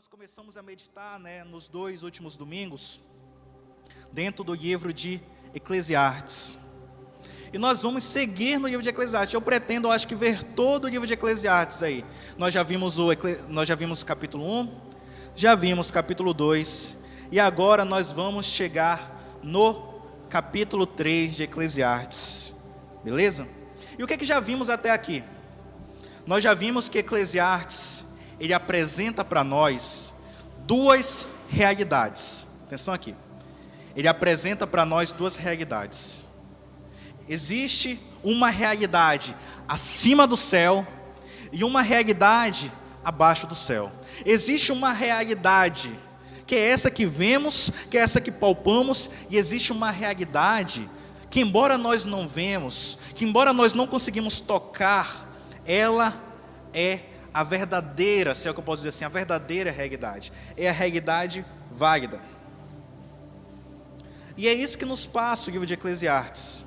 nós começamos a meditar, nos 2 últimos domingos, dentro do livro de Eclesiastes. E nós vamos seguir no livro de Eclesiastes. Eu pretendo, acho que, ver todo o livro de Eclesiastes aí. Nós já vimos o capítulo 1, já vimos capítulo 2, e agora nós vamos chegar no capítulo 3 de Eclesiastes. Beleza? E o que já vimos até aqui? Nós já vimos que Eclesiastes, ele apresenta para nós duas realidades. Atenção aqui. Ele apresenta para nós duas realidades. Existe uma realidade acima do céu e uma realidade abaixo do céu. Existe uma realidade que é essa que vemos, que é essa que palpamos, e existe uma realidade que, embora nós não vemos, que embora nós não conseguimos tocar, ela é a verdadeira, se é o que eu posso dizer assim, a verdadeira realidade. É a realidade válida. E é isso que nos passa o livro de Eclesiastes.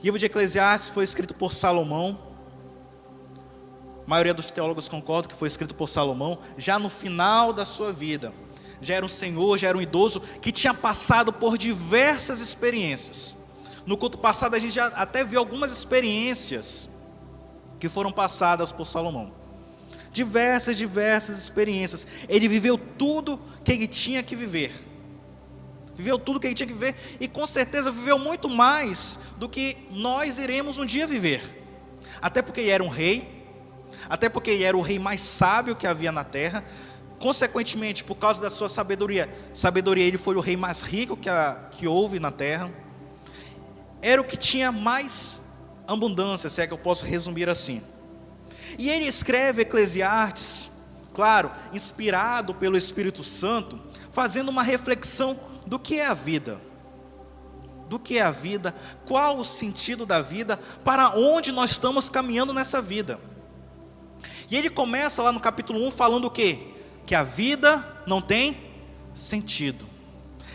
O livro de Eclesiastes foi escrito por Salomão. A maioria dos teólogos concordam que foi escrito por Salomão, já no final da sua vida. Já era um senhor, já era um idoso, que tinha passado por diversas experiências. No culto passado a gente já até viu algumas experiências que foram passadas por Salomão. Diversas experiências. Ele viveu tudo que ele tinha que viver. Viveu tudo que ele tinha que viver, e com certeza viveu muito mais do que nós iremos um dia viver. Até porque ele era um rei, até porque ele era o rei mais sábio que havia na terra. Consequentemente, por causa da sua sabedoria, ele foi o rei mais rico que houve na terra. Era o que tinha mais abundância, se é que eu posso resumir assim. E ele escreve Eclesiastes, claro, inspirado pelo Espírito Santo, fazendo uma reflexão do que é a vida. Do que é a vida, qual o sentido da vida, para onde nós estamos caminhando nessa vida. E ele começa lá no capítulo 1 falando o quê? Que a vida não tem sentido.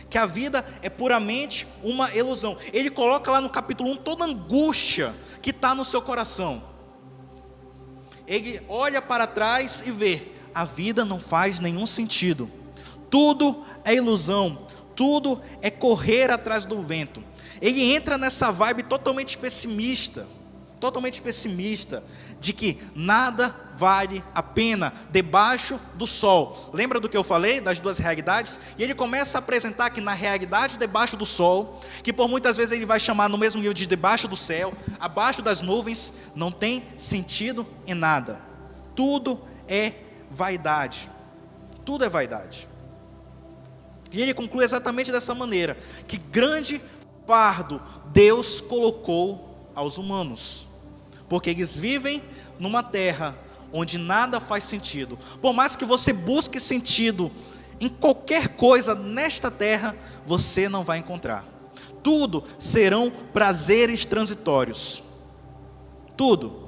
Que a vida é puramente uma ilusão. Ele coloca lá no capítulo 1 toda a angústia que está no seu coração. Ele olha para trás e vê, a vida não faz nenhum sentido. Tudo é ilusão, tudo é correr atrás do vento. Ele entra nessa vibe totalmente pessimista, de que nada vale a pena debaixo do sol. Lembra do que eu falei, das duas realidades? E ele começa a apresentar que na realidade debaixo do sol, que por muitas vezes ele vai chamar no mesmo nível de debaixo do céu, abaixo das nuvens, não tem sentido em nada. Tudo é vaidade. Tudo é vaidade. E ele conclui exatamente dessa maneira, que grande fardo Deus colocou aos humanos, porque eles vivem numa terra onde nada faz sentido. Por mais que você busque sentido em qualquer coisa nesta terra, você não vai encontrar. Tudo serão prazeres transitórios. Tudo.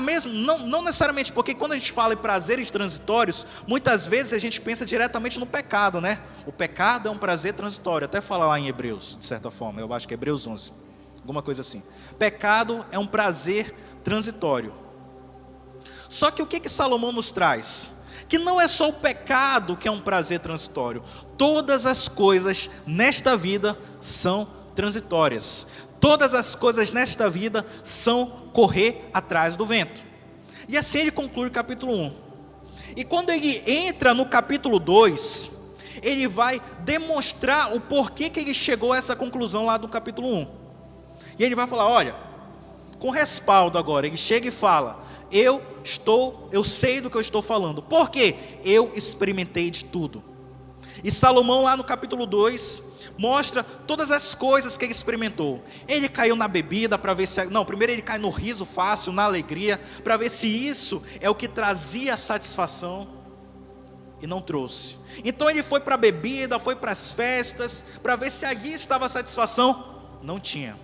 Mesmo, não necessariamente, porque quando a gente fala em prazeres transitórios, muitas vezes a gente pensa diretamente no pecado, né? O pecado é um prazer transitório, até fala lá em Hebreus, de certa forma, eu acho que é Hebreus 11, alguma coisa assim. Pecado é um prazer transitório. Só que o que Salomão nos traz? Que não é só o pecado que é um prazer transitório. Todas as coisas nesta vida são transitórias. Todas as coisas nesta vida são correr atrás do vento. E assim ele conclui o capítulo 1. E quando ele entra no capítulo 2, ele vai demonstrar o porquê que ele chegou a essa conclusão lá do capítulo 1. E ele vai falar, olha, com respaldo agora, ele chega e fala, eu sei do que eu estou falando. Por quê? Eu experimentei de tudo. E Salomão lá no capítulo 2 mostra todas as coisas que ele experimentou. Ele caiu na bebida para ver se... primeiro ele cai no riso fácil, na alegria, para ver se isso é o que trazia satisfação, e não trouxe. Então ele foi para a bebida, foi para as festas, para ver se ali estava a satisfação. Não tinha.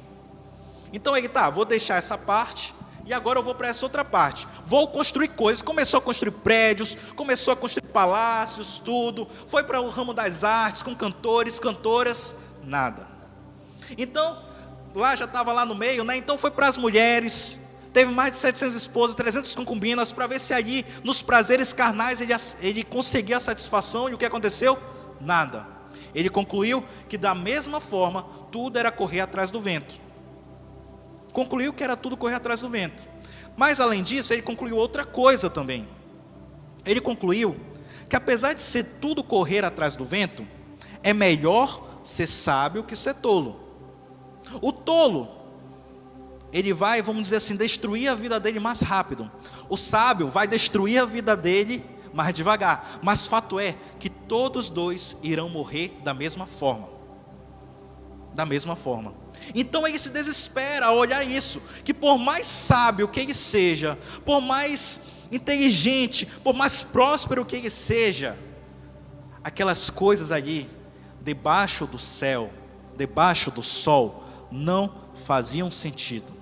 Então ele, vou deixar essa parte, e agora eu vou para essa outra parte. Vou construir coisas. Começou a construir prédios, começou a construir palácios, tudo. Foi para o ramo das artes, com cantores, cantoras, nada. Então, lá já estava lá no meio, né? Então foi para as mulheres, teve mais de 700 esposas, 300 concubinas, para ver se ali, nos prazeres carnais, ele conseguia a satisfação. E o que aconteceu? Nada. Ele concluiu que da mesma forma, tudo era correr atrás do vento. Concluiu que era tudo correr atrás do vento. Mas além disso, ele concluiu outra coisa também. Ele concluiu que apesar de ser tudo correr atrás do vento, é melhor ser sábio que ser tolo. O tolo, ele vai, vamos dizer assim, destruir a vida dele mais rápido. O sábio vai destruir a vida dele mais devagar. Mas fato é que todos dois irão morrer da mesma forma. Da mesma forma. Então ele se desespera ao olhar isso, que por mais sábio que ele seja, por mais inteligente, por mais próspero que ele seja, aquelas coisas ali, debaixo do céu, debaixo do sol, não faziam sentido.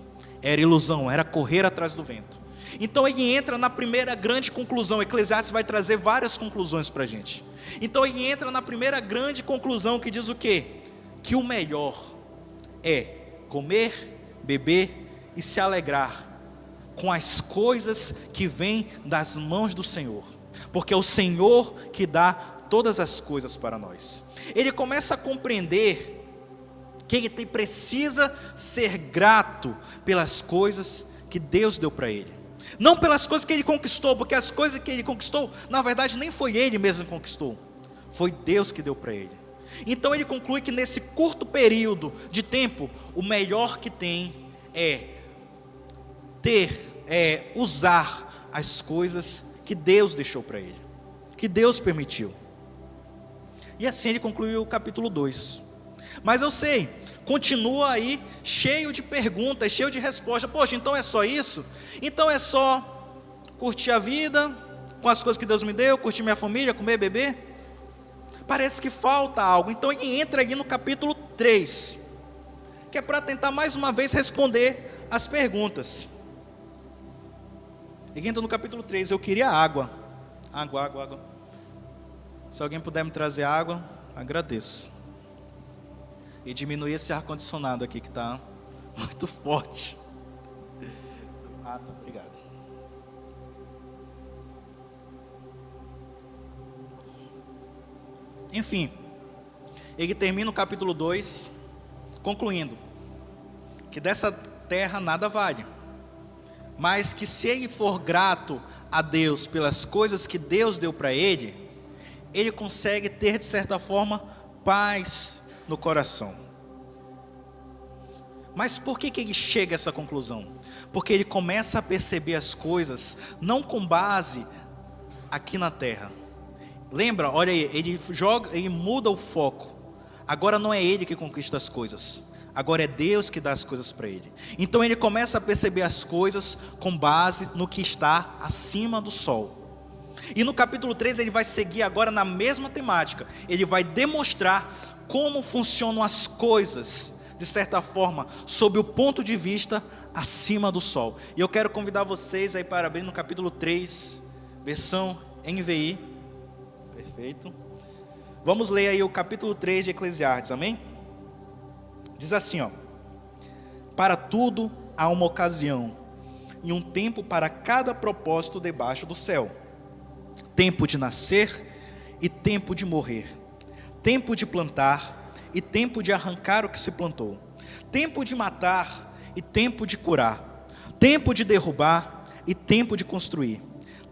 Era ilusão, era correr atrás do vento. Então ele entra na primeira grande conclusão. Eclesiastes vai trazer várias conclusões para a gente. Então ele entra na primeira grande conclusão, que diz o quê? Que o melhor é comer, beber e se alegrar com as coisas que vêm das mãos do Senhor, porque é o Senhor que dá todas as coisas para nós. Ele começa a compreender que ele precisa ser grato pelas coisas que Deus deu para ele, não pelas coisas que ele conquistou, porque as coisas que ele conquistou, na verdade nem foi ele mesmo que conquistou, foi Deus que deu para ele. Então ele conclui que nesse curto período de tempo, o melhor que tem é usar as coisas que Deus deixou para ele, que Deus permitiu. E assim ele concluiu o capítulo 2. Mas eu sei, continua aí cheio de perguntas, cheio de respostas. Poxa, então é só isso? Então é só curtir a vida com as coisas que Deus me deu, curtir minha família, comer, beber? Parece que falta algo. Então ele entra aqui no capítulo 3, que é para tentar mais uma vez responder as perguntas. Ele entra no capítulo 3, eu queria água. Água. Se alguém puder me trazer água, agradeço. E diminuir esse ar-condicionado aqui que está muito forte. Tá, obrigado. Enfim, ele termina o capítulo 2, concluindo que dessa terra nada vale, mas que se ele for grato a Deus pelas coisas que Deus deu para ele, ele consegue ter de certa forma paz no coração. Mas por que ele chega a essa conclusão? Porque ele começa a perceber as coisas não com base aqui na terra. Lembra, olha aí, ele muda o foco. Agora não é ele que conquista as coisas, agora é Deus que dá as coisas para ele. Então ele começa a perceber as coisas com base no que está acima do sol. E no capítulo 3 ele vai seguir agora na mesma temática. Ele vai demonstrar como funcionam as coisas, de certa forma, sob o ponto de vista acima do sol. E eu quero convidar vocês aí para abrir no capítulo 3, versão NVI. Perfeito. Vamos ler aí o capítulo 3 de Eclesiastes, amém? Diz assim, ó: para tudo há uma ocasião, e um tempo para cada propósito debaixo do céu. Tempo de nascer e tempo de morrer. Tempo de plantar e tempo de arrancar o que se plantou. Tempo de matar e tempo de curar. Tempo de derrubar e tempo de construir.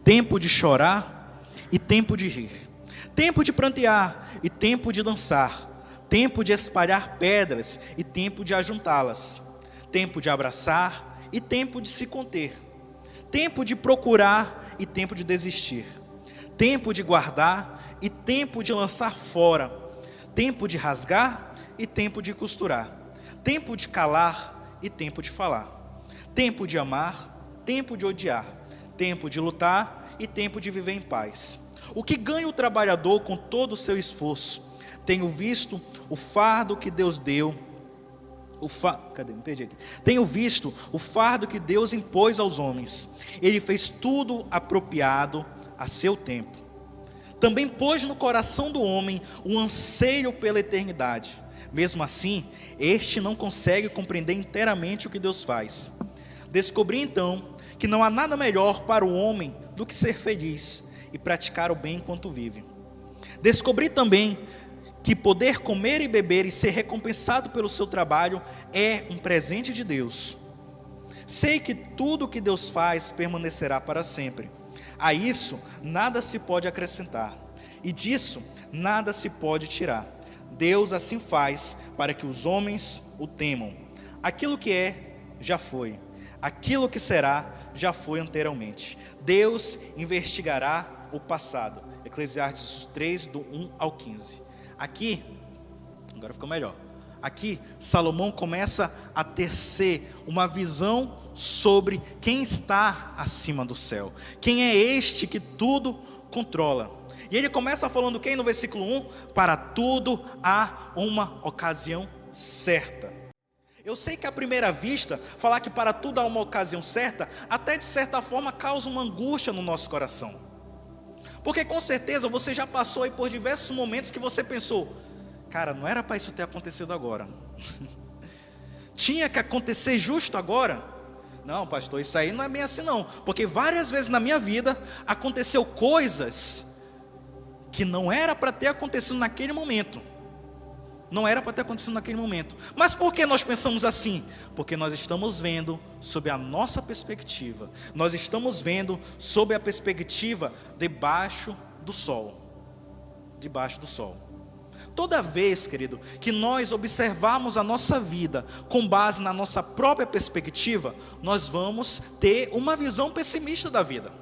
Tempo de chorar e tempo de rir. Tempo de prantear e tempo de dançar. Tempo de espalhar pedras e tempo de ajuntá-las. Tempo de abraçar e tempo de se conter. Tempo de procurar e tempo de desistir. Tempo de guardar e tempo de lançar fora. Tempo de rasgar e tempo de costurar. Tempo de calar e tempo de falar. Tempo de amar, tempo de odiar. Tempo de lutar e tempo de viver em paz. O que ganha o trabalhador com todo o seu esforço? Tenho visto o fardo que Deus deu. Tenho visto o fardo que Deus impôs aos homens. Ele fez tudo apropriado a seu tempo. Também pôs no coração do homem um anseio pela eternidade. Mesmo assim, este não consegue compreender inteiramente o que Deus faz. Descobri então que não há nada melhor para o homem do que ser feliz e praticar o bem enquanto vive. Descobri também que poder comer e beber e ser recompensado pelo seu trabalho é um presente de Deus. Sei que tudo o que Deus faz permanecerá para sempre. A isso nada se pode acrescentar, e disso nada se pode tirar. Deus assim faz para que os homens o temam. Aquilo que é, já foi. Aquilo que será, já foi anteriormente. Deus investigará o passado. Eclesiastes 3, do 1 ao 15. Aqui, agora ficou melhor. Aqui, Salomão começa a tecer uma visão sobre quem está acima do céu. Quem é este que tudo controla. E ele começa falando o que no versículo 1? Para tudo há uma ocasião certa. Eu sei que à primeira vista, falar que para tudo há uma ocasião certa, até de certa forma causa uma angústia no nosso coração. Porque com certeza você já passou aí por diversos momentos que você pensou, cara, não era para isso ter acontecido agora. Tinha que acontecer justo agora? Não, pastor, isso aí não é bem assim não. Porque várias vezes na minha vida aconteceu coisas que não era para ter acontecido naquele momento. Não era para ter acontecido naquele momento. Mas por que nós pensamos assim? Porque nós estamos vendo sob a nossa perspectiva. Nós estamos vendo sob a perspectiva debaixo do sol. Debaixo do sol. Toda vez, querido, que nós observarmos a nossa vida com base na nossa própria perspectiva, nós vamos ter uma visão pessimista da vida.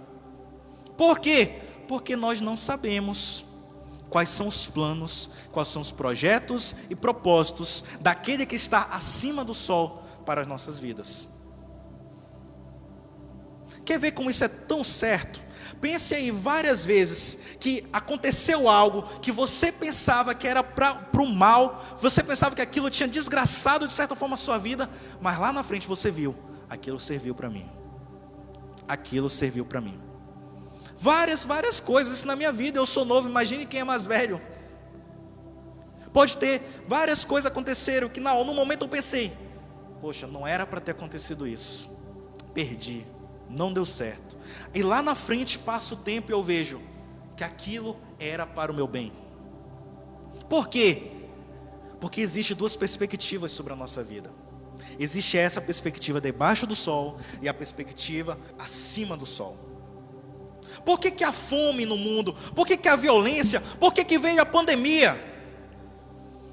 Por quê? Porque nós não sabemos quais são os planos, quais são os projetos e propósitos daquele que está acima do sol para as nossas vidas. Quer ver como isso é tão certo? Pense aí várias vezes que aconteceu algo que você pensava que era para o mal, você pensava que aquilo tinha desgraçado de certa forma a sua vida, mas lá na frente você viu, aquilo serviu para mim. Aquilo serviu para mim. Várias coisas na minha vida. Eu sou novo, imagine quem é mais velho. Pode ter várias coisas aconteceram que no momento eu pensei, poxa, não era para ter acontecido isso. Perdi, não deu certo. E lá na frente passa o tempo e eu vejo que aquilo era para o meu bem. Por quê? Porque existe duas perspectivas sobre a nossa vida. Existe essa perspectiva debaixo do sol e a perspectiva acima do sol. Por que há fome no mundo? Por que há violência? Por que veio a pandemia?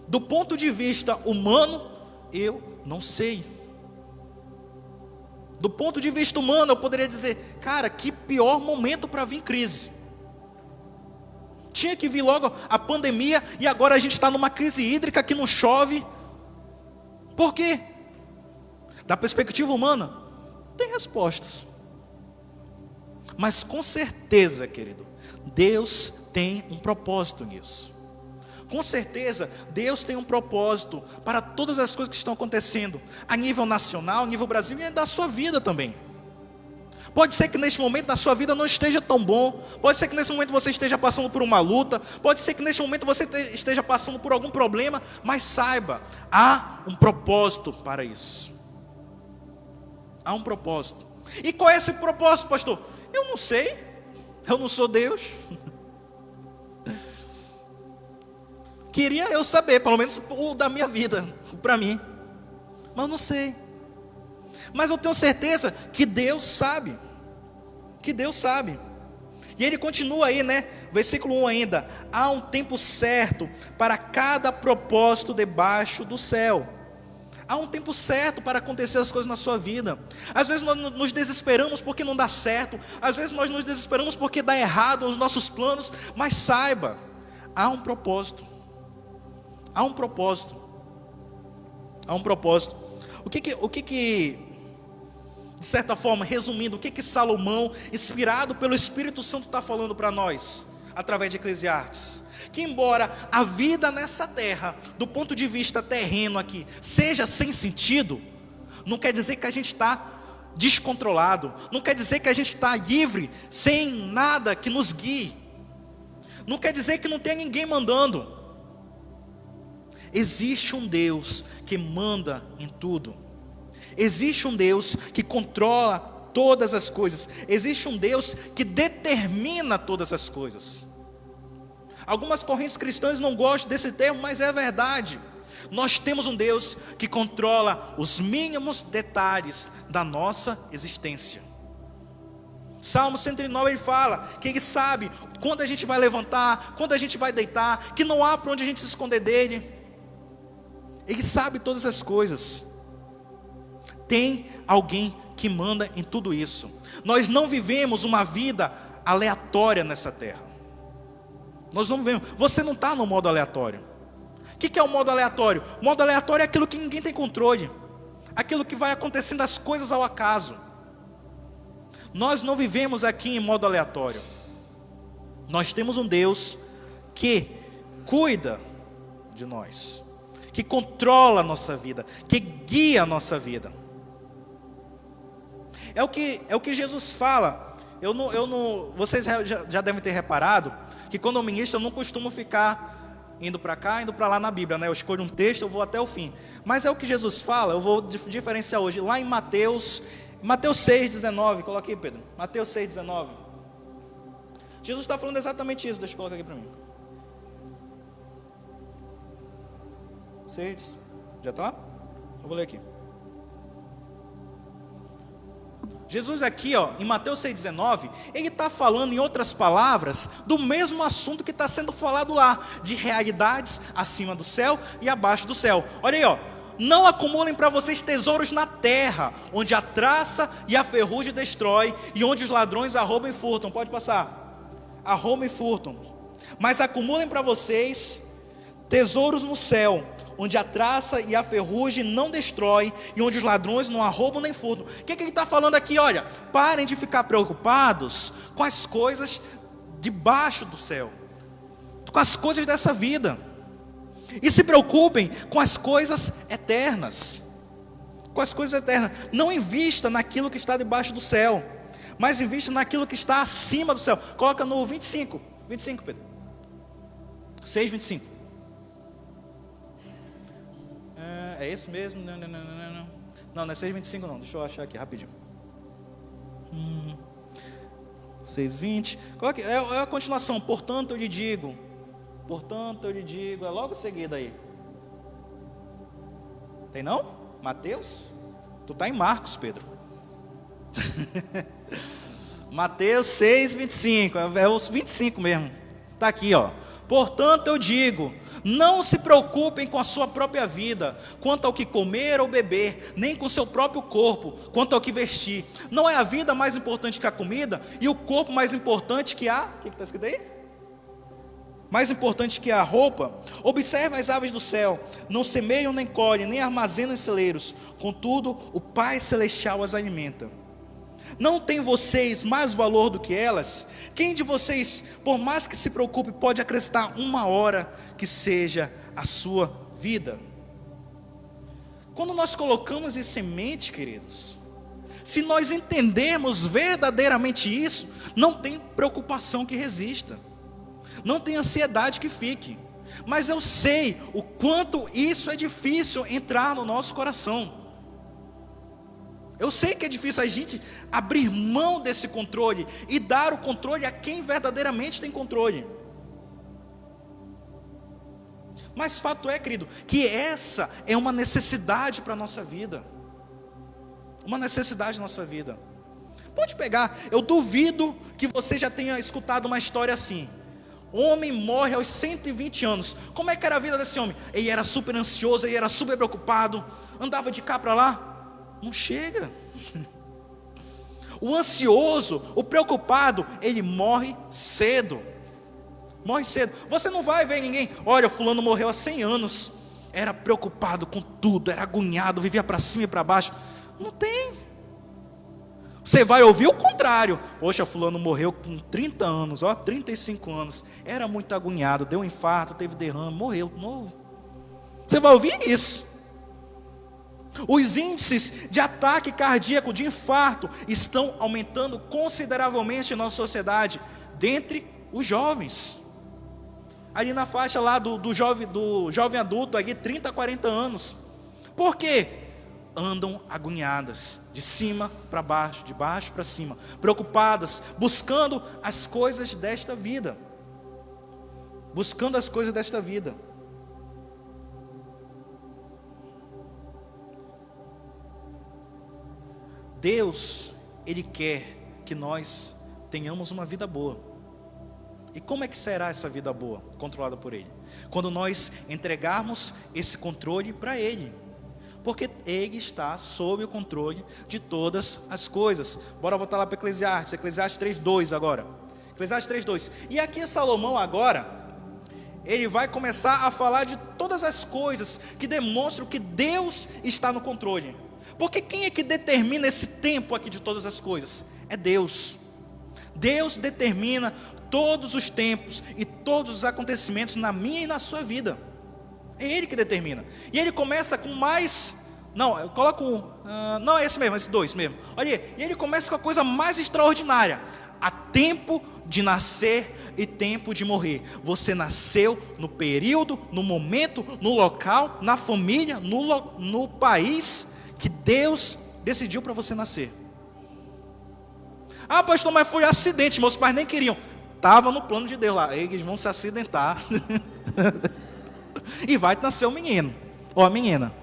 Do ponto de vista humano, eu não sei. Do ponto de vista humano, eu poderia dizer, cara, que pior momento para vir crise. Tinha que vir logo a pandemia e agora a gente está numa crise hídrica que não chove. Por quê? Da perspectiva humana, tem respostas. Mas com certeza, querido, Deus tem um propósito nisso. Com certeza, Deus tem um propósito para todas as coisas que estão acontecendo, a nível nacional, a nível Brasil e da sua vida também. Pode ser que neste momento na sua vida não esteja tão bom, pode ser que nesse momento você esteja passando por uma luta, pode ser que neste momento você esteja passando por algum problema, mas saiba, há um propósito para isso. Há um propósito. E qual é esse propósito, pastor? Eu não sei, eu não sou Deus. Queria eu saber, pelo menos o da minha vida, para mim, mas eu não sei. Mas eu tenho certeza que Deus sabe, que Deus sabe. E ele continua aí, né, versículo 1 ainda, há um tempo certo para cada propósito debaixo do céu. Há um tempo certo para acontecer as coisas na sua vida. Às vezes nós nos desesperamos porque não dá certo. Às vezes nós nos desesperamos porque dá errado os nossos planos. Mas saiba, há um propósito. Há um propósito. Há um propósito. O que de certa forma, resumindo, o que Salomão, inspirado pelo Espírito Santo, está falando para nós, através de Eclesiastes? Que embora a vida nessa terra, do ponto de vista terreno aqui, seja sem sentido, não quer dizer que a gente está descontrolado, não quer dizer que a gente está livre, sem nada que nos guie, não quer dizer que não tem ninguém mandando. Existe um Deus que manda em tudo. Existe um Deus que controla todas as coisas. Existe um Deus que determina todas as coisas. Algumas correntes cristãs não gostam desse termo, mas é verdade. Nós temos um Deus que controla os mínimos detalhes da nossa existência. Salmo 109 ele fala que Ele sabe quando a gente vai levantar, quando a gente vai deitar, que não há para onde a gente se esconder dEle. Ele sabe todas as coisas. Tem alguém que manda em tudo isso. Nós não vivemos uma vida aleatória nessa terra. Nós não vivemos. Você não está no modo aleatório. O que é o modo aleatório? O modo aleatório é aquilo que ninguém tem controle. Aquilo que vai acontecendo as coisas ao acaso. Nós não vivemos aqui em modo aleatório. Nós temos um Deus que cuida de nós, que controla a nossa vida, que guia a nossa vida. É o que Jesus fala. Vocês já devem ter reparado que quando eu ministro eu não costumo ficar indo para cá, indo para lá na Bíblia, né? Eu escolho um texto, eu vou até o fim. Mas é o que Jesus fala, eu vou diferenciar hoje. Lá em Mateus 6,19, coloca aí, Pedro. Mateus 6,19. Jesus está falando exatamente isso, deixa eu colocar aqui para mim. 6, já está? Eu vou ler aqui. Jesus aqui, em Mateus 6,19, ele está falando em outras palavras do mesmo assunto que está sendo falado lá, de realidades acima do céu e abaixo do céu. Olha aí, não acumulem para vocês tesouros na terra, onde a traça e a ferrugem destrói, e onde os ladrões arrombam e furtam. Pode passar. Arrombam e furtam. Mas acumulem para vocês tesouros no céu, onde a traça e a ferrugem não destrói, e onde os ladrões não arrombam nem furtam. O que ele está falando aqui? Olha, parem de ficar preocupados com as coisas debaixo do céu, com as coisas dessa vida, e se preocupem com as coisas eternas. Com as coisas eternas. Não invista naquilo que está debaixo do céu, mas invista naquilo que está acima do céu. Coloca no 25, Pedro. 6,25. É esse mesmo? Não. Não é 6,25 não. Deixa eu achar aqui rapidinho. 6,20. Coloque, é a continuação. Portanto eu lhe digo, é logo seguida aí. Tem não? Mateus? Tu está em Marcos, Pedro. Mateus 6,25. É os 25 mesmo. Está aqui, Portanto eu digo, não se preocupem com a sua própria vida, quanto ao que comer ou beber, nem com o seu próprio corpo, quanto ao que vestir. Não é a vida mais importante que a comida, e o corpo mais importante que a... O que está escrito aí? Mais importante que a roupa. Observe as aves do céu, não semeiam nem colhem, nem armazenam em celeiros, contudo o Pai Celestial as alimenta. Não tem vocês mais valor do que elas? Quem de vocês, por mais que se preocupe, pode acrescentar uma hora que seja a sua vida? Quando nós colocamos isso em mente, queridos, se nós entendermos verdadeiramente isso, não tem preocupação que resista, não tem ansiedade que fique. Mas eu sei o quanto isso é difícil entrar no nosso coração. Eu sei que é difícil a gente abrir mão desse controle e dar o controle a quem verdadeiramente tem controle. Mas fato é, querido, que essa é uma necessidade para a nossa vida. Uma necessidade da nossa vida. Pode pegar, eu duvido que você já tenha escutado uma história assim. Homem morre aos 120 anos. Como é que era a vida desse homem? Ele era super ansioso, ele era super preocupado, andava de cá para lá. Não chega. O ansioso, o preocupado, ele morre cedo. Morre cedo. Você não vai ver ninguém, olha, fulano morreu há 100 anos. Era preocupado com tudo, era agoniado, vivia para cima e para baixo. Não tem. Você vai ouvir o contrário. Poxa, fulano morreu com 30 anos, 35 anos. Era muito agoniado, deu um infarto, teve derrame, morreu novo. Você vai ouvir isso. Os índices de ataque cardíaco, de infarto, estão aumentando consideravelmente na nossa sociedade, dentre os jovens. Ali na faixa lá do jovem adulto, aqui 30 a 40 anos. Por quê? andam agoniadas, de cima para baixo, de baixo para cima, preocupadas, buscando as coisas desta vida. Buscando as coisas desta vida. Deus, Ele quer que nós tenhamos uma vida boa. E como é que será essa vida boa, controlada por Ele? Quando nós entregarmos esse controle para Ele. Porque Ele está sob o controle de todas as coisas. Bora voltar lá para Eclesiastes 3:2 agora. Eclesiastes 3:2. E aqui Salomão agora, ele vai começar a falar de todas as coisas que demonstram que Deus está no controle. Porque quem é que determina esse tempo aqui de todas as coisas? É Deus. Deus determina todos os tempos e todos os acontecimentos na minha e na sua vida. É Ele que determina. E Ele começa com mais... Não, eu coloco não, é esse mesmo, esse 2 mesmo. Olha aí, e Ele começa com a coisa mais extraordinária. Há tempo de nascer e tempo de morrer. Você nasceu no período, no momento, no local, na família, no país que Deus decidiu para você nascer. Ah, pastor, mas foi acidente, meus pais nem queriam. Estava no plano de Deus lá, eles vão se acidentar. E vai nascer um menino, ou a menina.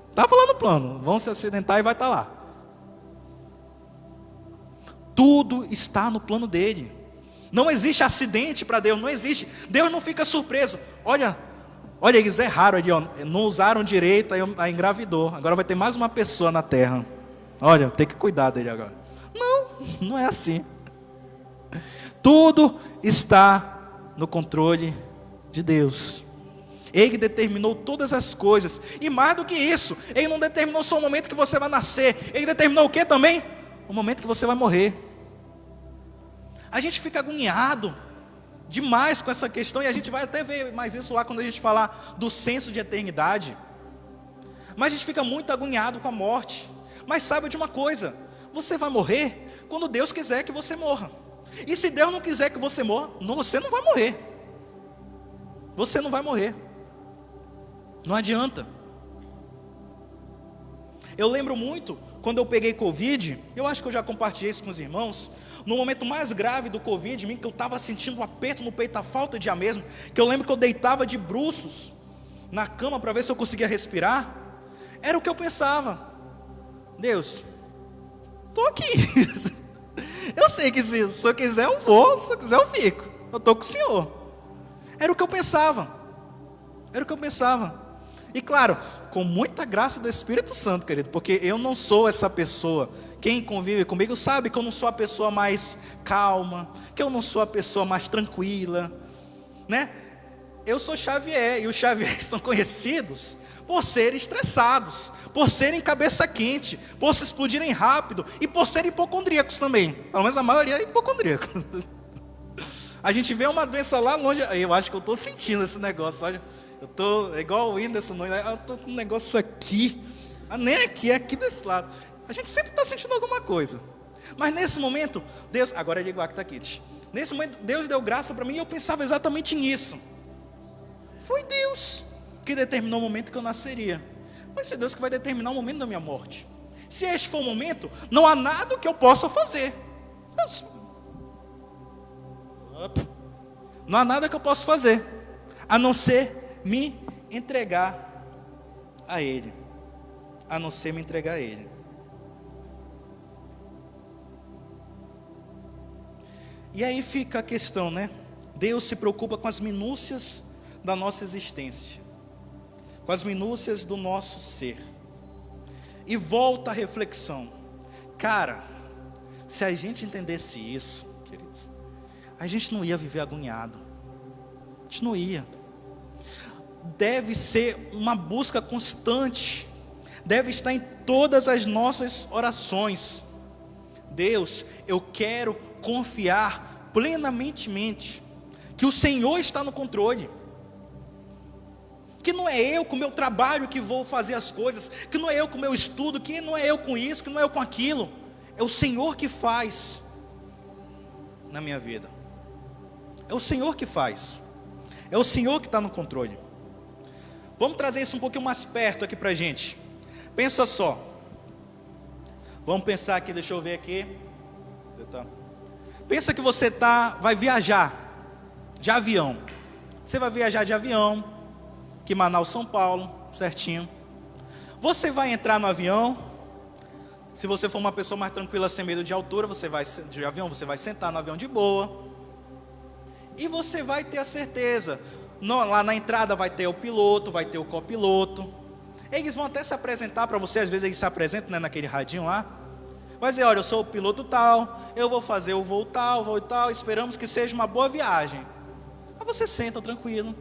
Estava lá no plano, vão se acidentar e vai estar lá. Tudo está no plano dele. Não existe acidente para Deus, não existe. Deus não fica surpreso. Olha, eles erraram ali, ó, não usaram direito, aí engravidou. Agora vai ter mais uma pessoa na terra. Olha, tem que cuidar dele agora. Não é assim. Tudo está no controle de Deus. Ele determinou todas as coisas. E mais do que isso, Ele não determinou só o momento que você vai nascer. Ele determinou o que também? O momento que você vai morrer. A gente fica agoniado demais com essa questão. E a gente vai até ver mais isso lá quando a gente falar do senso de eternidade. Mas a gente fica muito agoniado com a morte. Mas saiba de uma coisa: você vai morrer quando Deus quiser que você morra. E se Deus não quiser que você morra, você não vai morrer. Você não vai morrer. Não adianta. Eu lembro muito, quando eu peguei Covid, eu acho que eu já compartilhei isso com os irmãos, no momento mais grave do Covid, que eu estava sentindo um aperto no peito, a falta de ar mesmo, que eu lembro que eu deitava de bruços na cama para ver se eu conseguia respirar. Era o que eu pensava: Deus, estou aqui. Eu sei que se o Senhor quiser eu vou, se o Senhor quiser eu fico. Eu estou com o Senhor. Era o que eu pensava. Era o que eu pensava. E claro, com muita graça do Espírito Santo, querido, porque eu não sou essa pessoa. Quem convive comigo sabe que eu não sou a pessoa mais calma, que eu não sou a pessoa mais tranquila, né? Eu sou Xavier, e os Xavier são conhecidos por serem estressados, por serem cabeça quente, por se explodirem rápido e por serem hipocondríacos também. Pelo menos a maioria é hipocondríaco. A gente vê uma doença lá longe. Eu acho que eu estou sentindo esse negócio. Olha, eu estou igual o Whindersson. Eu estou com um negócio aqui. Nem aqui, é aqui desse lado. A gente sempre está sentindo alguma coisa. Mas nesse momento, Deus... Agora ele igual que está aqui. Nesse momento, Deus deu graça para mim e eu pensava exatamente nisso. Foi Deus que determinou o momento que eu nasceria. Vai ser Deus que vai determinar o momento da minha morte. Se este for o momento, não há nada que eu possa fazer. Não há nada que eu possa fazer, a não ser me entregar a Ele. A não ser me entregar a Ele. E aí fica a questão, né? Deus se preocupa com as minúcias da nossa existência, com as minúcias do nosso ser. E volta a reflexão. Cara, se a gente entendesse isso, queridos, a gente não ia viver agoniado. A gente não ia. Deve ser uma busca constante. Deve estar em todas as nossas orações. Deus, eu quero confiar plenamente que o Senhor está no controle. Que não é eu com o meu trabalho que vou fazer as coisas, que não é eu com o meu estudo, que não é eu com isso, que não é eu com aquilo. É o Senhor que faz na minha vida. É o Senhor que faz. É o Senhor que está no controle. Vamos trazer isso um pouquinho mais perto aqui para a gente. Pensa só. Vamos pensar aqui, deixa eu ver aqui. Pensa que você vai viajar de avião. Você vai viajar de avião, que Manaus, São Paulo, certinho. Você vai entrar no avião. Se você for uma pessoa mais tranquila, sem medo de altura, você vai sentar no avião de boa. E você vai ter a certeza. Lá na entrada vai ter o piloto, vai ter o copiloto. Eles vão até se apresentar para você, às vezes eles se apresentam, né, naquele radinho lá. Vai dizer, olha, eu sou o piloto tal, eu vou fazer o voo tal, esperamos que seja uma boa viagem. Aí você senta tranquilo.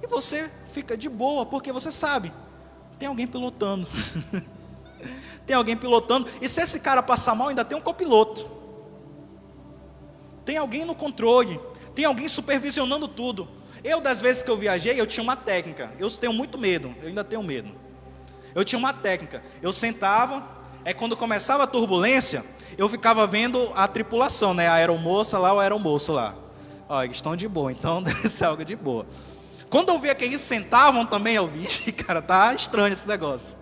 E você fica de boa, porque você sabe, tem alguém pilotando. Tem alguém pilotando, e se esse cara passar mal, ainda tem um copiloto. Tem alguém no controle, tem alguém supervisionando tudo. Das vezes que eu viajei, eu tinha uma técnica. Eu tenho muito medo, eu ainda tenho medo. Eu tinha uma técnica, eu sentava, quando começava a turbulência, eu ficava vendo a tripulação, né? A aeromoça lá, o aeromoço lá. Ó, eles estão de boa, então deve ser algo de boa. Quando eu via que eles sentavam também, eu vi, cara, tá estranho esse negócio.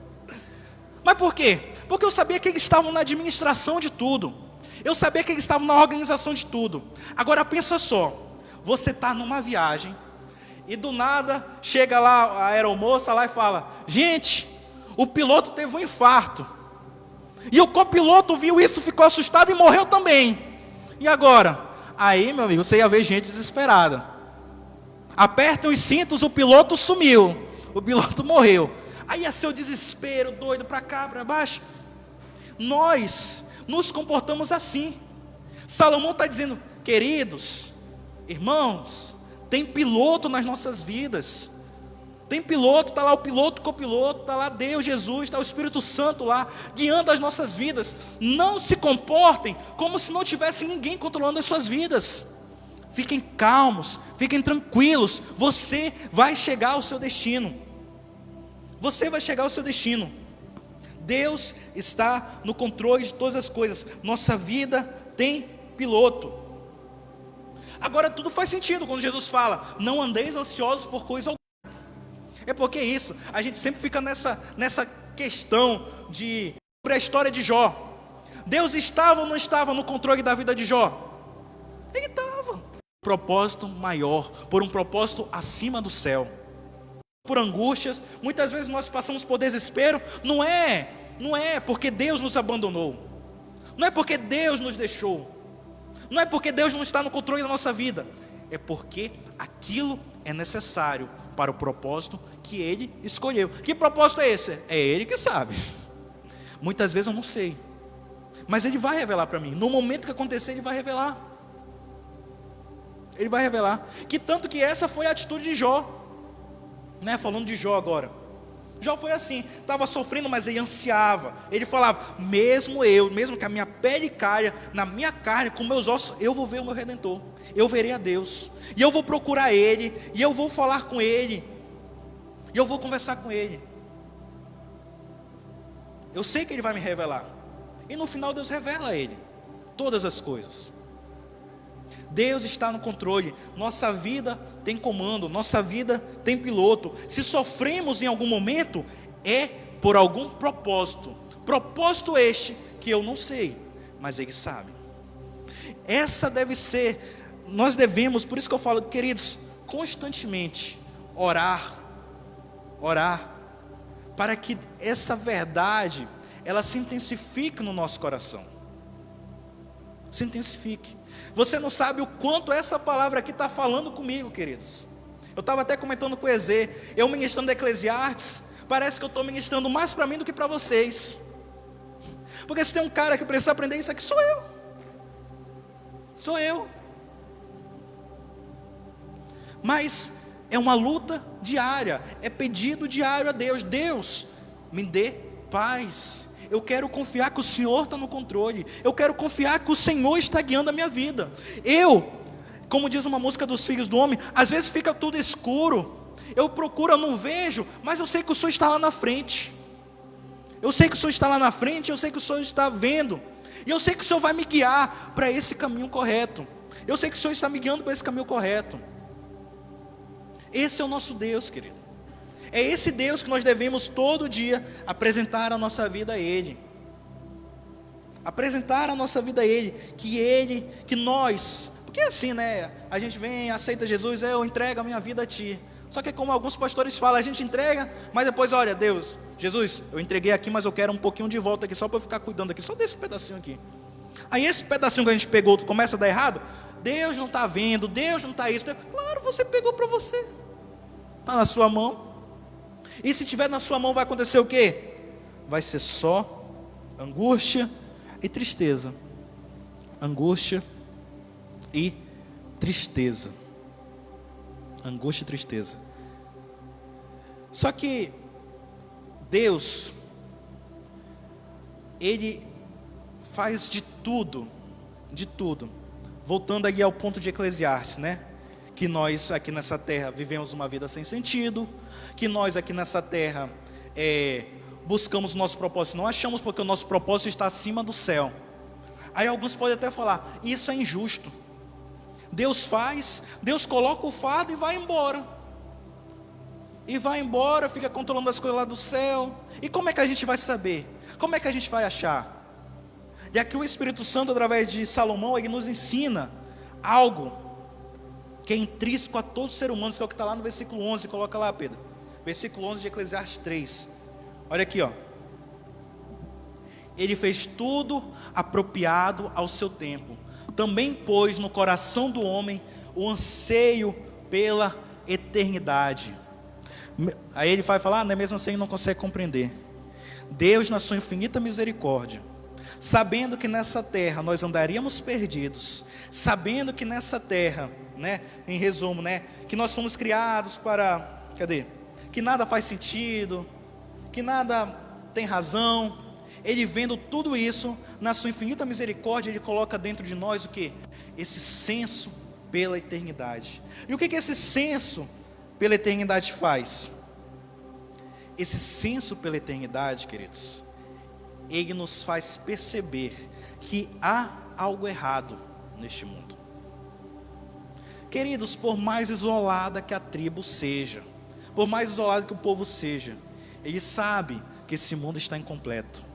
Mas por quê? Porque eu sabia que eles estavam na administração de tudo. Eu sabia que eles estavam na organização de tudo. Agora pensa só, você está numa viagem, e do nada, chega lá a aeromoça lá e fala, gente, o piloto teve um infarto. E o copiloto viu isso, ficou assustado e morreu também. E agora? Aí, meu amigo, você ia ver gente desesperada. Apertam os cintos, o piloto sumiu. O piloto morreu. Aí ia ser o desespero, doido, para cá, para baixo. Nós nos comportamos assim. Salomão está dizendo, queridos, irmãos, tem piloto nas nossas vidas. Tem piloto, está lá o piloto, copiloto, está lá Deus, Jesus, está o Espírito Santo lá, guiando as nossas vidas. Não se comportem como se não tivesse ninguém controlando as suas vidas. Fiquem calmos, fiquem tranquilos. Você vai chegar ao seu destino. Você vai chegar ao seu destino. Deus está no controle de todas as coisas. Nossa vida tem piloto. Agora tudo faz sentido quando Jesus fala, não andeis ansiosos por coisa alguma. É porque isso, a gente sempre fica nessa questão sobre a história de Jó. Deus estava ou não estava no controle da vida de Jó? Ele estava. Por um propósito maior, por um propósito acima do céu. Por angústias, muitas vezes nós passamos por desespero, não é porque Deus nos abandonou, não é porque Deus nos deixou, não é porque Deus não está no controle da nossa vida, é porque aquilo é necessário para o propósito que Ele escolheu. Que propósito é esse? É Ele que sabe. Muitas vezes eu não sei, mas Ele vai revelar para mim, no momento que acontecer Ele vai revelar. Ele vai revelar, que tanto que essa foi a atitude de Jó. Falando de Jó agora, Jó foi assim, estava sofrendo, mas ele ansiava, ele falava, mesmo que a minha pele caia, na minha carne, com meus ossos, eu vou ver o meu Redentor, eu verei a Deus, e eu vou procurar Ele, e eu vou falar com Ele, e eu vou conversar com Ele, eu sei que Ele vai me revelar, e no final Deus revela a Ele, todas as coisas. Deus está no controle, nossa vida tem comando, nossa vida tem piloto. Se sofremos em algum momento, é por algum propósito. Propósito este que eu não sei, mas Ele sabe. Essa deve ser, nós devemos, por isso que eu falo, queridos, constantemente orar, para que essa verdade, ela se intensifique no nosso coração. Se intensifique. Você não sabe o quanto essa palavra aqui está falando comigo, queridos. Eu estava até comentando com o Ezê, eu ministrando Eclesiastes, parece que eu estou ministrando mais para mim do que para vocês. Porque se tem um cara que precisa aprender isso aqui, sou eu. Sou eu. Mas é uma luta diária, é pedido diário a Deus. Deus, me dê paz. Eu quero confiar que o Senhor está no controle. Eu quero confiar que o Senhor está guiando a minha vida. Como diz uma música dos Filhos do Homem, às vezes fica tudo escuro. Eu procuro, eu não vejo, mas eu sei que o Senhor está lá na frente. Eu sei que o Senhor está lá na frente, eu sei que o Senhor está vendo. E eu sei que o Senhor vai me guiar para esse caminho correto. Eu sei que o Senhor está me guiando para esse caminho correto. Esse é o nosso Deus, querido. É esse Deus que nós devemos todo dia apresentar a nossa vida a Ele. Apresentar a nossa vida a Ele, que nós, porque é assim, né? A gente vem, aceita Jesus, eu entrego a minha vida a Ti. Só que como alguns pastores falam, a gente entrega, mas depois, olha, Deus, Jesus, eu entreguei aqui, mas eu quero um pouquinho de volta aqui, só para eu ficar cuidando aqui, só desse pedacinho aqui. Aí esse pedacinho que a gente pegou começa a dar errado, Deus não está vendo, Deus não está isso. Claro, você pegou para você, está na sua mão. E se tiver na sua mão vai acontecer o quê? Vai ser só angústia e tristeza. Angústia e tristeza. Angústia e tristeza. Só que Deus, Ele faz de tudo, voltando aí ao ponto de Eclesiastes, né? Que nós aqui nessa terra vivemos uma vida sem sentido, que nós aqui nessa terra buscamos o nosso propósito, não achamos, porque o nosso propósito está acima do céu. Aí alguns podem até falar, isso é injusto. Deus faz, Deus coloca o fardo e vai embora. E vai embora, fica controlando as coisas lá do céu. E como é que a gente vai saber? Como é que a gente vai achar? E aqui o Espírito Santo, através de Salomão, ele nos ensina algo que é intrínseco a todo ser humano, que é o que está lá no versículo 11, coloca lá, Pedro. Versículo 11 de Eclesiastes 3. Olha aqui, ó. Ele fez tudo apropriado ao seu tempo. Também pôs no coração do homem o anseio pela eternidade. Aí ele vai falar, não é mesmo assim, não consegue compreender. Deus, na sua infinita misericórdia, sabendo que nessa terra nós andaríamos perdidos, sabendo que nessa terra, né, em resumo, né, que nós fomos criados para, que nada faz sentido, que nada tem razão. Ele vendo tudo isso, na sua infinita misericórdia, Ele coloca dentro de nós o que? Esse senso pela eternidade. E o que esse senso pela eternidade faz? Esse senso pela eternidade, queridos, ele nos faz perceber que há algo errado neste mundo. Queridos, por mais isolada que a tribo seja, por mais isolado que o povo seja, ele sabe que esse mundo está incompleto.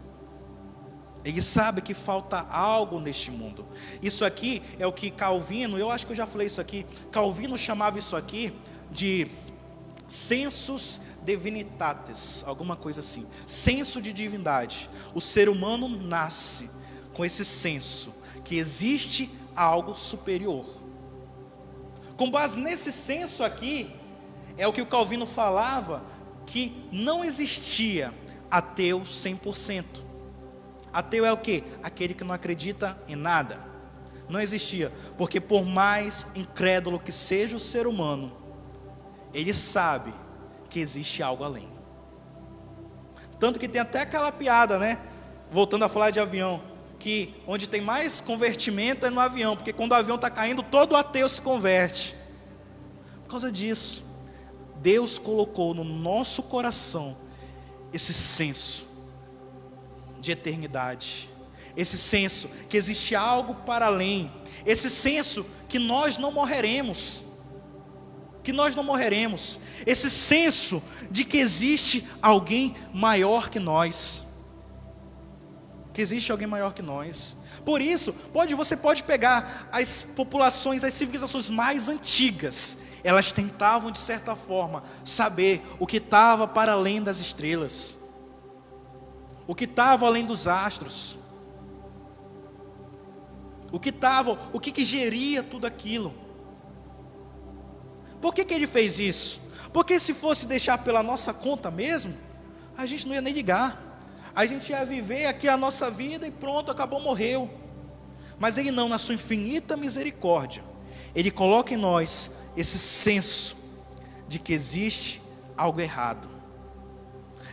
Ele sabe que falta algo neste mundo. Isso aqui é o que Calvino, eu acho que eu já falei isso aqui, Calvino chamava isso aqui de sensus divinitatis, alguma coisa assim, senso de divindade. O ser humano nasce com esse senso, que existe algo superior. Com base nesse senso aqui, é o que o Calvino falava, que não existia ateu 100%. Ateu é o quê? Aquele que não acredita em nada. Não existia, porque por mais incrédulo que seja o ser humano, ele sabe que existe algo além. Tanto que tem até aquela piada, né? Voltando a falar de avião, que onde tem mais convertimento é no avião, porque quando o avião está caindo, todo ateu se converte. Por causa disso, Deus colocou no nosso coração esse senso de eternidade, esse senso que existe algo para além, esse senso que nós não morreremos, esse senso de que existe alguém maior que nós, Por isso, você pode pegar as populações, as civilizações mais antigas, elas tentavam de certa forma saber o que estava para além das estrelas, o que estava além dos astros, o que geria tudo aquilo. Por que ele fez isso? Porque se fosse deixar pela nossa conta mesmo, a gente não ia nem ligar, a gente ia viver aqui a nossa vida e pronto, acabou, morreu. Mas Ele não, na sua infinita misericórdia, Ele coloca em nós esse senso de que existe algo errado.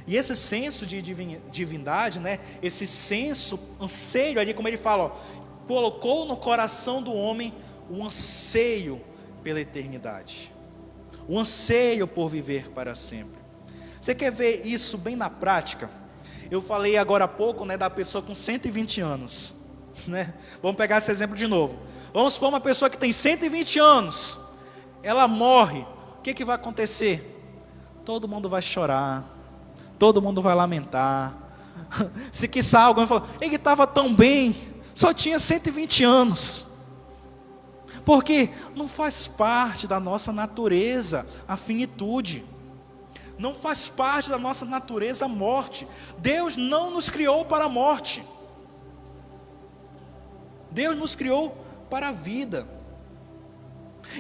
E esse senso de divindade, né, esse senso, anseio ali, como ele fala, ó, colocou no coração do homem um anseio pela eternidade, um anseio por viver para sempre. Você quer ver isso bem na prática? Eu falei agora há pouco, né, da pessoa com 120 anos, né? Vamos pegar esse exemplo de novo. Vamos supor uma pessoa que tem 120 anos, ela morre, o que vai acontecer? Todo mundo vai chorar, todo mundo vai lamentar, Se quiçá alguém falou, ele estava tão bem, só tinha 120 anos. Porque não faz parte da nossa natureza a finitude. Não faz parte da nossa natureza a morte. Deus não nos criou para a morte. Deus nos criou para a vida.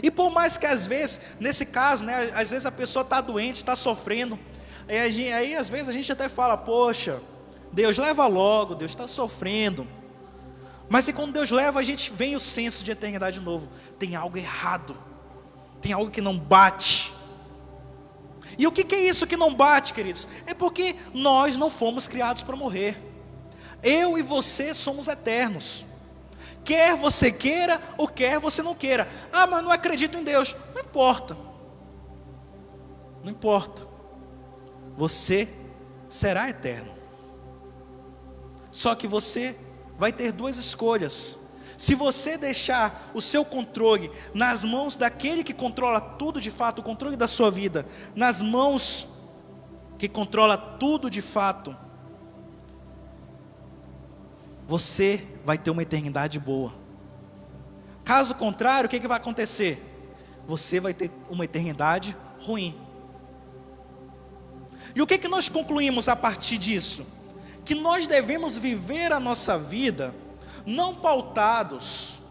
E por mais que às vezes, nesse caso, né, às vezes a pessoa está doente, está sofrendo, aí às vezes a gente até fala, poxa, Deus leva logo, Deus está sofrendo. Mas e quando Deus leva, a gente vem o senso de eternidade de novo. Tem algo errado, tem algo que não bate. E o que é isso que não bate, queridos? É porque nós não fomos criados para morrer. Eu e você somos eternos. Quer você queira ou quer você não queira. Ah, mas não acredito em Deus. Não importa. Não importa. Você será eterno. Só que você vai ter duas escolhas. Se você deixar o seu controle nas mãos daquele que controla tudo de fato, o controle da sua vida, nas mãos que controla tudo de fato, você vai ter uma eternidade boa. Caso contrário, o que vai acontecer? Você vai ter uma eternidade ruim. E o que nós concluímos a partir disso? Que nós devemos viver a nossa vida não pautados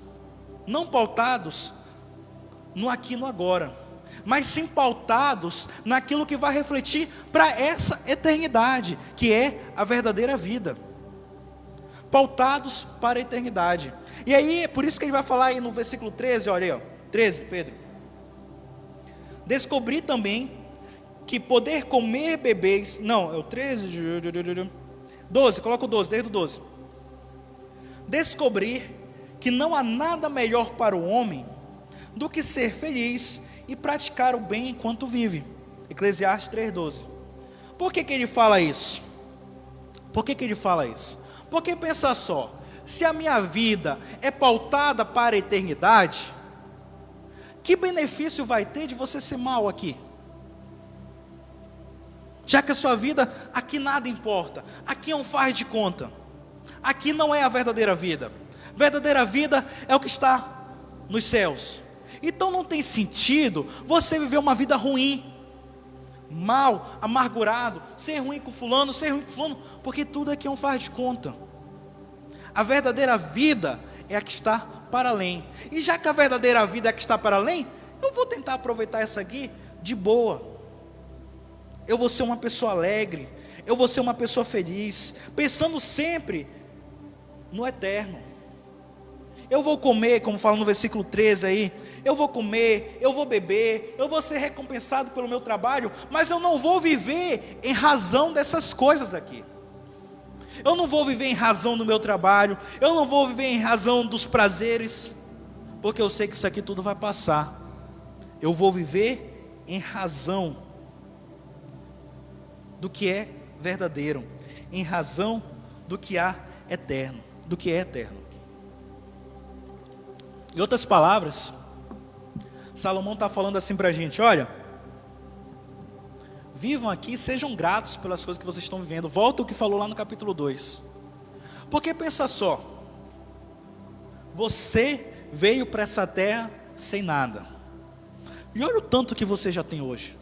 no aqui e no agora, mas sim pautados naquilo que vai refletir para essa eternidade, que é a verdadeira vida. Pautados para a eternidade. E aí, por isso que ele vai falar aí no versículo 13, olha aí, ó, 13, Pedro. Descobri também que poder comer bebês, não, é o 13, 12, coloca o 12, desde o 12. Descobrir que não há nada melhor para o homem do que ser feliz e praticar o bem enquanto vive. Eclesiastes 3,12. Por que ele fala isso? Por que ele fala isso? Porque pensa só, se a minha vida é pautada para a eternidade, que benefício vai ter de você ser mal aqui? Já que a sua vida, aqui nada importa, aqui é um faz de conta, aqui não é a verdadeira vida. Verdadeira vida é o que está nos céus. Então não tem sentido você viver uma vida ruim, mal, amargurado, ser ruim com fulano, porque tudo aqui é um faz de conta. A verdadeira vida é a que está para além. E já que a verdadeira vida é a que está para além, eu vou tentar aproveitar essa aqui de boa. Eu vou ser uma pessoa alegre, eu vou ser uma pessoa feliz, pensando sempre no eterno. Eu vou comer, como fala no versículo 13 aí, eu vou comer, eu vou beber, eu vou ser recompensado pelo meu trabalho, mas eu não vou viver em razão dessas coisas aqui. Eu não vou viver em razão do meu trabalho, eu não vou viver em razão dos prazeres, porque eu sei que isso aqui tudo vai passar. Eu vou viver em razão do que é verdadeiro, em razão do que há eterno, do que é eterno. Em outras palavras, Salomão está falando assim para a gente: olha, vivam aqui, sejam gratos pelas coisas que vocês estão vivendo. Volta o que falou lá no capítulo 2. Porque pensa só, você veio para essa terra sem nada, e olha o tanto que você já tem hoje.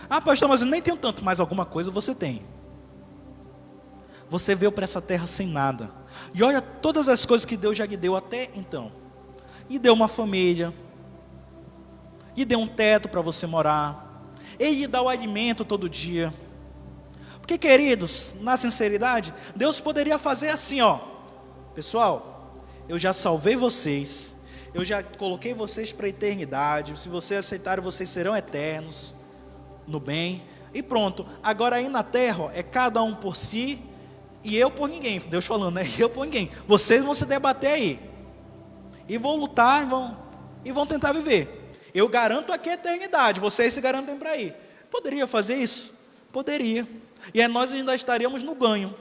Ah, pastor, mas eu nem tenho tanto, mas alguma coisa você tem. Você veio para essa terra sem nada, e olha todas as coisas que Deus já lhe deu até então. E deu uma família, e deu um teto para você morar, Ele dá o alimento todo dia. Porque, queridos, na sinceridade, Deus poderia fazer assim, ó: pessoal, eu já salvei vocês, eu já coloquei vocês para a eternidade, se vocês aceitarem, vocês serão eternos no bem, e pronto. Agora aí na terra, ó, é cada um por si, e eu por ninguém. Deus falando, né? Eu por ninguém. Vocês vão se debater aí, e vão lutar, e vão tentar viver. Eu garanto aqui a eternidade, vocês se garantem para ir. Poderia fazer isso? Poderia. E aí nós ainda estaríamos no ganho,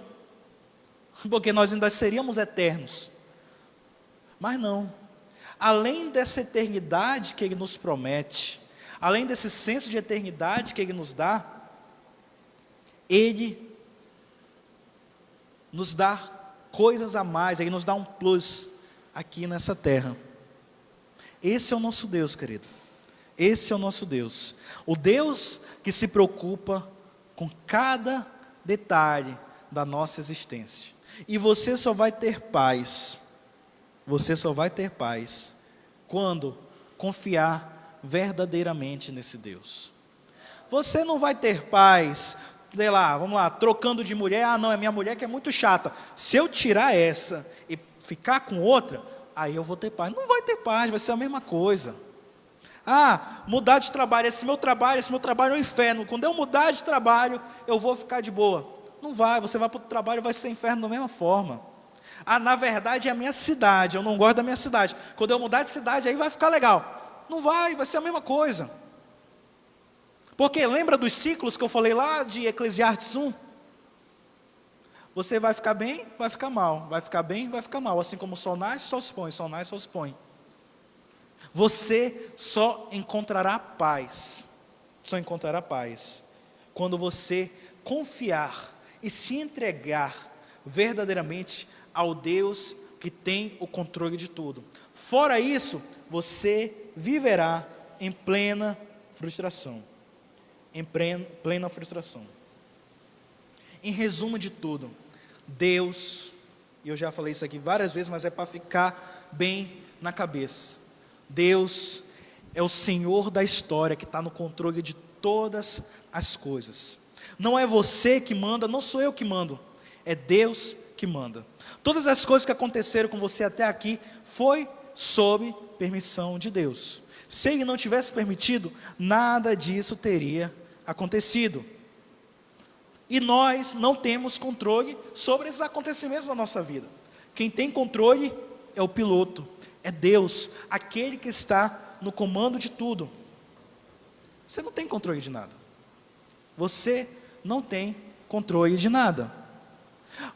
porque nós ainda seríamos eternos. Mas não. Além dessa eternidade que Ele nos promete, além desse senso de eternidade que Ele nos dá, Ele nos dá coisas a mais, Ele nos dá um plus aqui nessa terra. Esse é o nosso Deus, querido. Esse é o nosso Deus. O Deus que se preocupa com cada detalhe da nossa existência. E você só vai ter paz. Você só vai ter paz quando confiar verdadeiramente nesse Deus. Você não vai ter paz, sei lá, vamos lá, trocando de mulher. Ah, não, é minha mulher que é muito chata. Se eu tirar essa e ficar com outra, aí eu vou ter paz. Não vai ter paz, vai ser a mesma coisa. Ah, mudar de trabalho, esse meu trabalho é um inferno. Quando eu mudar de trabalho, eu vou ficar de boa. Não vai, você vai para o trabalho, vai ser inferno da mesma forma. Ah, na verdade é a minha cidade, eu não gosto da minha cidade. Quando eu mudar de cidade, aí vai ficar legal. Não vai, vai ser a mesma coisa. Porque lembra dos ciclos que eu falei lá de Eclesiastes 1? Você vai ficar bem, vai ficar mal. Vai ficar bem, vai ficar mal. Assim como o sol nasce, sol se põe, sol nasce, sol se põe. Você só encontrará paz. Só encontrará paz quando você confiar e se entregar verdadeiramente ao Deus que tem o controle de tudo. Fora isso, você viverá em plena frustração. Em plena frustração. Em resumo de tudo, Deus, e eu já falei isso aqui várias vezes, mas é para ficar bem na cabeça. Deus é o Senhor da história, que está no controle de todas as coisas. Não é você que manda, não sou eu que mando, é Deus que manda. Todas as coisas que aconteceram com você até aqui, foi sob permissão de Deus. Se Ele não tivesse permitido, nada disso teria acontecido. E nós não temos controle sobre esses acontecimentos da nossa vida. Quem tem controle é o piloto, é Deus, aquele que está no comando de tudo. Você não tem controle de nada. Você não tem controle de nada.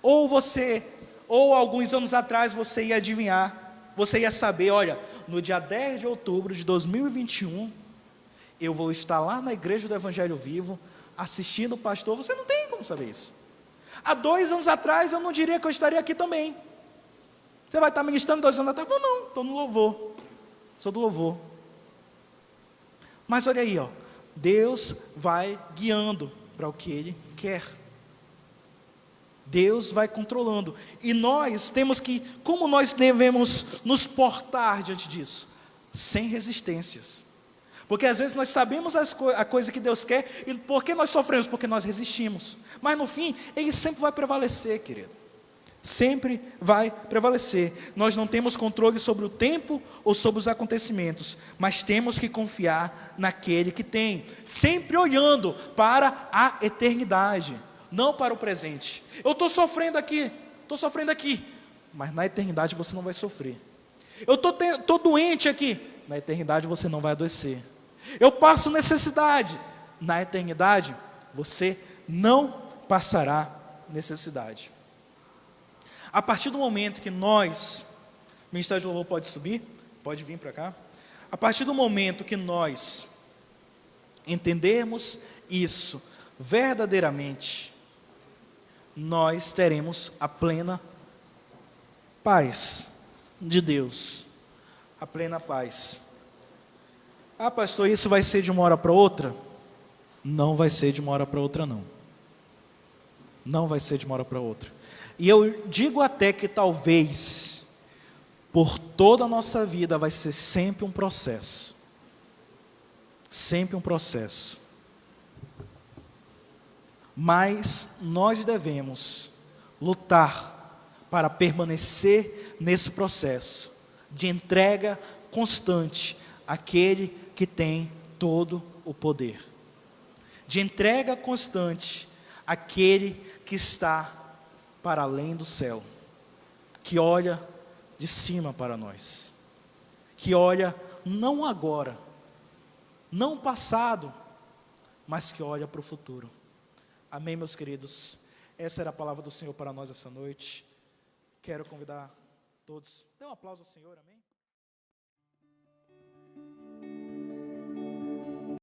Ou alguns anos atrás você ia adivinhar, você ia saber, olha, no dia 10 de outubro de 2021, eu vou estar lá na igreja do Evangelho Vivo, assistindo o pastor. Você não tem como saber isso. Há 2 anos atrás eu não diria que eu estaria aqui também. Você vai estar ministrando 2 anos atrás? Não, estou no louvor, sou do louvor. Mas olha aí, ó, Deus vai guiando para o que Ele quer. Deus vai controlando. E nós temos que, como nós devemos nos portar diante disso? Sem resistências. Porque às vezes nós sabemos a coisa que Deus quer, e por que nós sofremos? Porque nós resistimos. Mas no fim, Ele sempre vai prevalecer, querido. Sempre vai prevalecer. Nós não temos controle sobre o tempo ou sobre os acontecimentos, mas temos que confiar naquele que tem, sempre olhando para a eternidade, não para o presente. Eu estou sofrendo aqui, mas na eternidade você não vai sofrer. Eu estou doente aqui, na eternidade você não vai adoecer. Eu passo necessidade, na eternidade você não passará necessidade. A partir do momento que nós, o Ministério de Louvor pode subir, pode vir para cá. A partir do momento que nós entendermos isso verdadeiramente, nós teremos a plena paz de Deus. A plena paz. Ah, pastor, isso vai ser de uma hora para outra? Não vai ser de uma hora para outra, não. Não vai ser de uma hora para outra. E eu digo até que talvez, por toda a nossa vida, vai ser sempre um processo. Sempre um processo. Mas nós devemos lutar para permanecer nesse processo de entrega constante àquele que tem todo o poder. De entrega constante àquele que está para além do céu, que olha de cima para nós, que olha não agora, não passado, mas que olha para o futuro. Amém, meus queridos? Essa era a palavra do Senhor para nós essa noite. Quero convidar todos, dê um aplauso ao Senhor, amém?